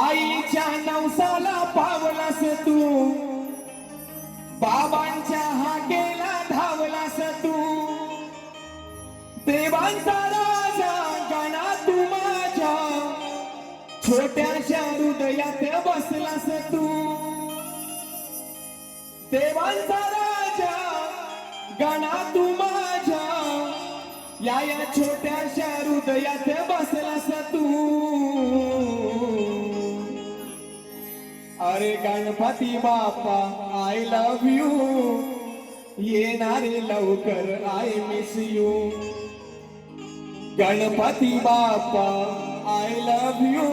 आईच्या नवसाला पावलास तू, बाबांच्या हाकेला धावलास तू, देवांचा राजा गणा तू माझ्या छोट्याशा हृदयात बसलास तू, देवांचा राजा गणा तू माझ्या या छोट्याशा हृदयात बसलास तू. अरे Ganpati Bappa I love you, येणारे लवकर I miss you. Ganpati Bappa I love you,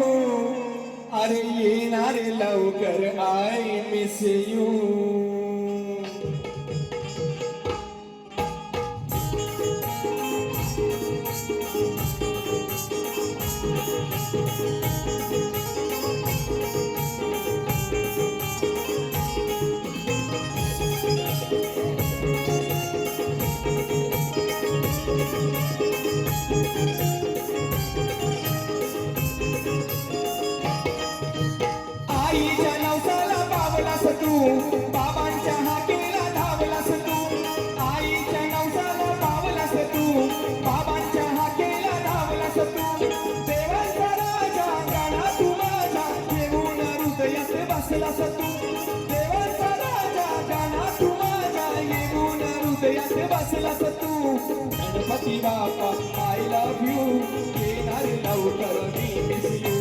अरे येणारे लवकर आय मिस यू. आईच्या नवसाला पावलास तू, बाबांच्या हाकेला धावलास तू. आईच्या नवसाला पावलास तू, बाबांच्या हाकेला धावलास तू. देवांचा राजा गणा तू माझ्या येऊन हृदयात बसलास तू. देवांचा राजा गणा तू माझ्या येऊन हृदयात बसलास तू. Ganpati Bappa I love you, येणार लवकर मी miss you.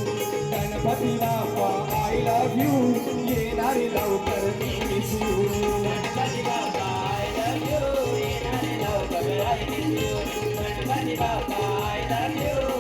Ganpati Bappa I love you, येणारे लवकर मी miss you. Ganpati Bappa I love you, येणारे लवकर I miss you. Ganpati Bappa I love you.